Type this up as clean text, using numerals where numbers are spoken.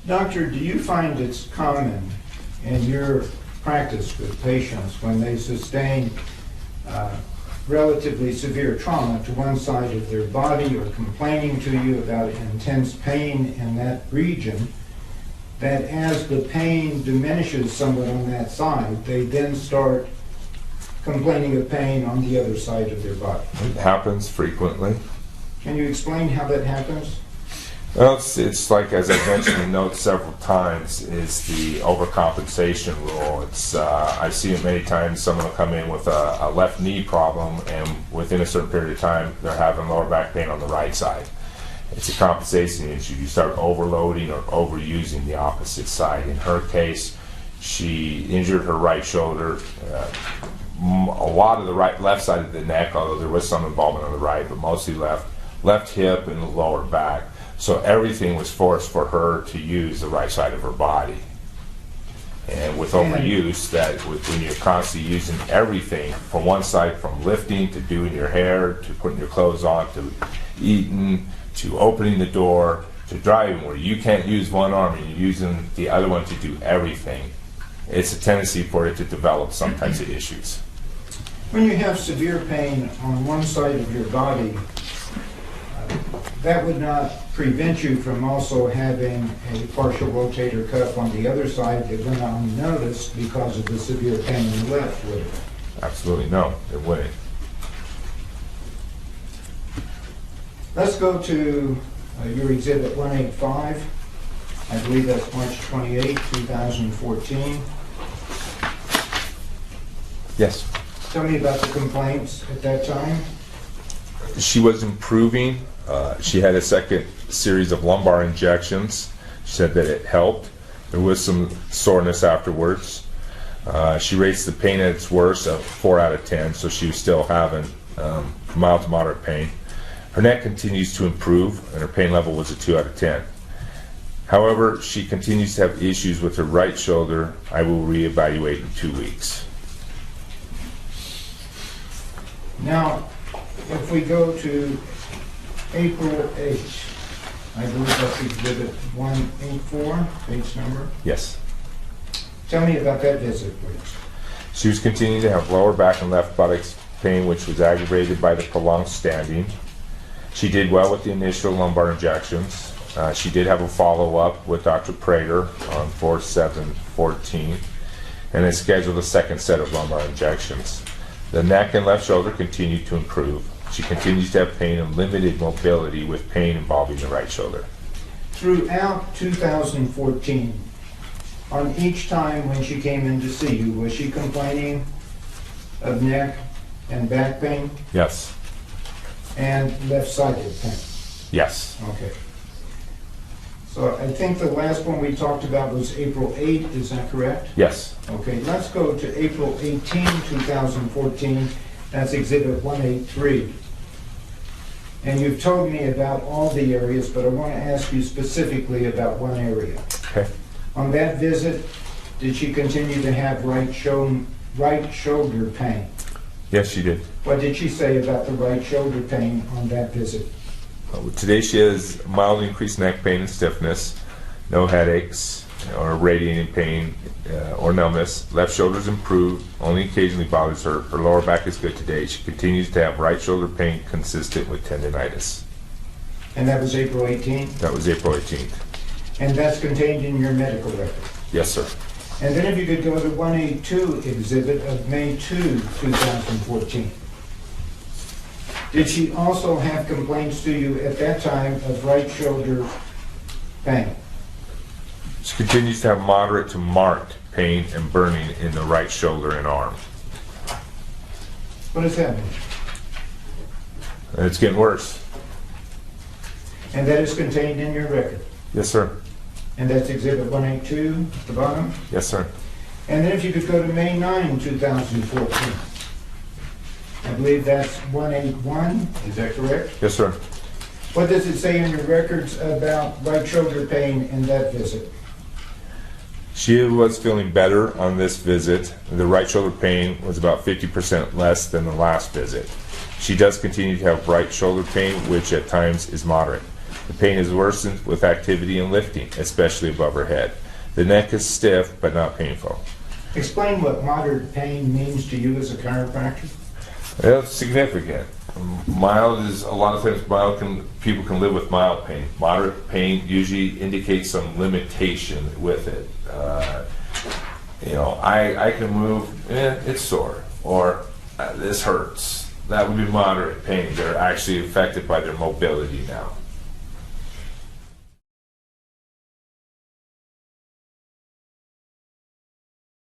Doctor, do you find it's common in your practice with patients when they sustain relatively severe trauma to one side of their body or complaining to you about intense pain in that region, that as the pain diminishes somewhat on that side, they then start complaining of pain on the other side of their body? It happens frequently. Can you explain how that happens? Well, it's like, as I mentioned in notes several times, is the overcompensation rule. I see it many times. Someone will come in with a left knee problem, and within a certain period of time, they're having lower back pain on the right side. It's a compensation issue. You start overloading or overusing the opposite side. In her case, she injured her right shoulder. A lot of the left side of the neck, although there was some involvement on the right, but mostly left hip and the lower back. So everything was forced for her to use the right side of her body. And with overuse, when you're constantly using everything from one side, from lifting to doing your hair, to putting your clothes on, to eating, to opening the door, to driving, where you can't use one arm and you're using the other one to do everything, it's a tendency for it to develop some types of issues. When you have severe pain on one side of your body, that would not prevent you from also having a partial rotator cuff on the other side that went unnoticed because of the severe pain in the left, would it? Absolutely no, it wouldn't. Let's go to your Exhibit 185. I believe that's March 28, 2014. Yes. Tell me about the complaints at that time. She was improving. She had a second series of lumbar injections. She said that it helped. There was some soreness afterwards. She rates the pain at its worst of 4 out of 10, so she was still having mild to moderate pain. Her neck continues to improve, and her pain level was a 2 out of 10. However, she continues to have issues with her right shoulder. I will reevaluate in 2 weeks. Now, if we go to April 8th, I believe that's Exhibit 184, page number. Yes. Tell me about that visit, please. She was continuing to have lower back and left buttocks pain, which was aggravated by the prolonged standing. She did well with the initial lumbar injections. She did have a follow-up with Dr. Prater on 4/7/14, and then scheduled a second set of lumbar injections. The neck and left shoulder continued to improve. She continues to have pain and limited mobility with pain involving the right shoulder. Throughout 2014, on each time when she came in to see you, was she complaining of neck and back pain Yes. and left-sided pain? Yes. Okay. So I think the last one we talked about was April 8th, is that correct? Yes. Okay, let's go to April 18, 2014. That's Exhibit 183. And you've told me about all the areas, but I want to ask you specifically about one area. Okay. On that visit, did she continue to have right shoulder pain? Yes, she did. What did she say about the right shoulder pain on that visit? Today she has mildly increased neck pain and stiffness, no headaches or radiating pain or numbness. Left shoulder's improved, only occasionally bothers her. Her lower back is good today. She continues to have right shoulder pain consistent with tendinitis. And that was April 18th? That was April 18th. And that's contained in your medical record? Yes, sir. And then if you could go to 182 exhibit of May 2, 2014. Did she also have complaints to you at that time of right shoulder pain? She continues to have moderate to marked pain and burning in the right shoulder and arm. What does that mean? And it's getting worse. And that is contained in your record? Yes, sir. And that's exhibit 182 at the bottom? Yes, sir. And then if you could go to May 9, 2014. I believe that's 181, is that correct? Yes, sir. What does it say in your records about right shoulder pain in that visit? She was feeling better on this visit. The right shoulder pain was about 50% less than the last visit. She does continue to have right shoulder pain, which at times is moderate. The pain is worsened with activity and lifting, especially above her head. The neck is stiff but not painful. Explain what moderate pain means to you as a chiropractor. Well, it's significant. Mild is, a lot of times people can live with mild pain. Moderate pain usually indicates some limitation with it. I can move, it's sore, or this hurts. That would be moderate pain. They're actually affected by their mobility now.